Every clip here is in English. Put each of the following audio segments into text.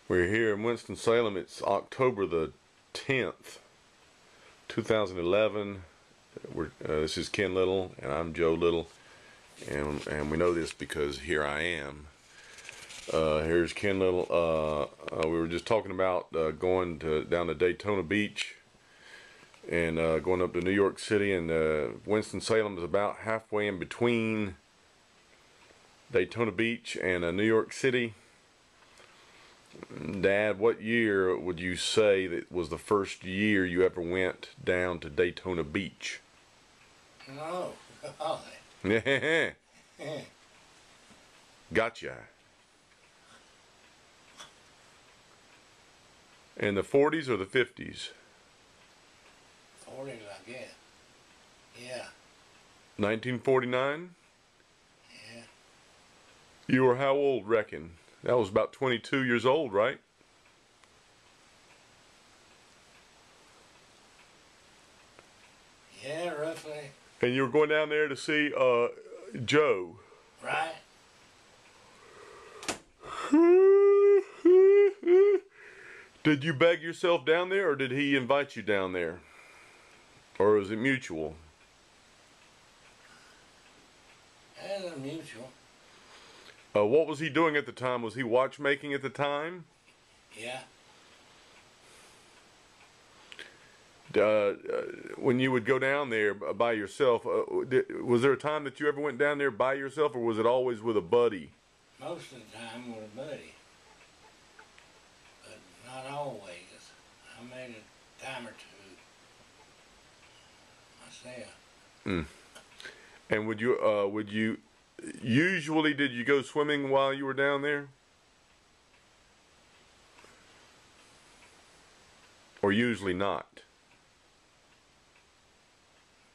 We're here in Winston-Salem. It's October the 10th, 2011. This is Ken Little, and I'm Joe Little, and we know this because here I am. Here's Ken Little. We were just talking about going down to Daytona Beach and going up to New York City, and Winston-Salem is about halfway in between Daytona Beach and New York City. Dad, what year would you say that was the first year you ever went down to Daytona Beach? No, golly. Yeah. Gotcha. In the 40s or the 50s? 40s, I guess. Yeah. 1949? Yeah. You were how old, reckon? That was about 22 years old, right? Yeah, roughly. And you were going down there to see Joe. Right. Did you beg yourself down there, or did he invite you down there? Or was it mutual? It was mutual. What was he doing at the time? Was he watchmaking at the time? Yeah. When you would go down there by yourself, was there a time that you ever went down there by yourself, or was it always with a buddy? Most of the time with a buddy. But not always. I made a time or two myself. And would you usually, did you go swimming while you were down there? Or usually not?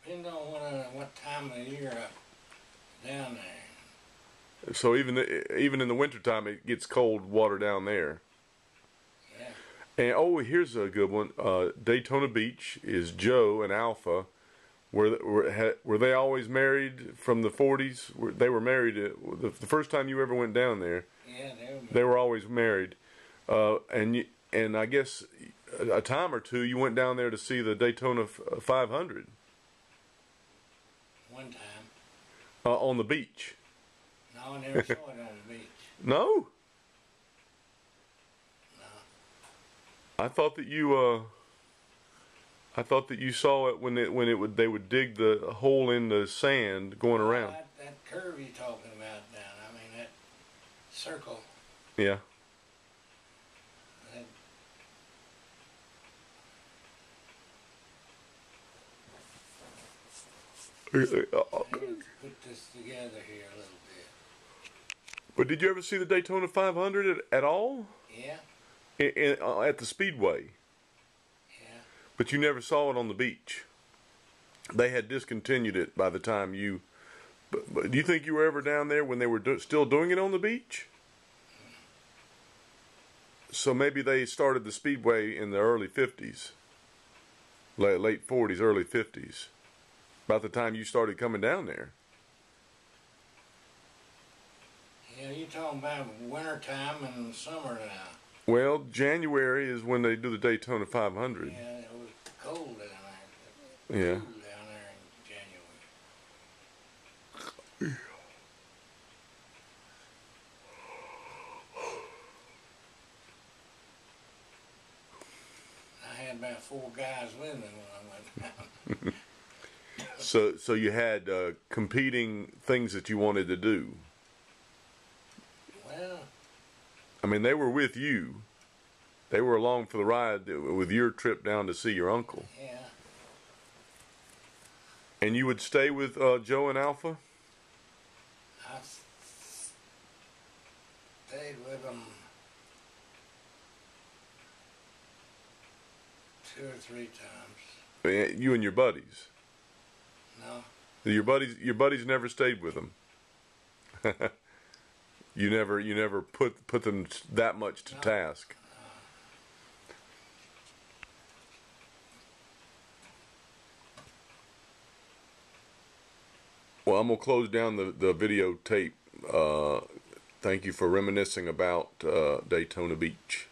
Depends on what time of year I'm down there. So even in the wintertime, it gets cold water down there. Yeah. And oh, here's a good one. Daytona Beach is Joe and Alpha. Were they always married from the 40s? They were married the first time you ever went down there. Yeah, they were always married. And I guess a time or two you went down there to see the Daytona 500. One time. On the beach. No, I never saw it on the beach. No? No. I thought that you saw it when they would dig the hole in the sand going around. That curve you're talking about down, I mean that circle. Yeah. Put this together here a little bit. But did you ever see the Daytona 500 at all? Yeah. At the Speedway? Yeah. But you never saw it on the beach. They had discontinued it by the time you... But do you think you were ever down there when they were still doing it on the beach? So maybe they started the Speedway in the early 50s. Late 40s, early 50s. About the time you started coming down there. Yeah, you're talking about winter time and summer now. Well, January is when they do the Daytona 500. Yeah, it was cold down there. Yeah. Cool down there in January. I had about 4 guys with me when I went down. So you had competing things that you wanted to do. Well, I mean, they were with you. They were along for the ride with your trip down to see your uncle. yeah. And you would stay with Joe and Alpha? I stayed with them 2 or 3 times. You and your buddies? No. Your buddies never stayed with them. You never put them that much to task. Well, I'm gonna close down the videotape. Thank you for reminiscing about Daytona Beach.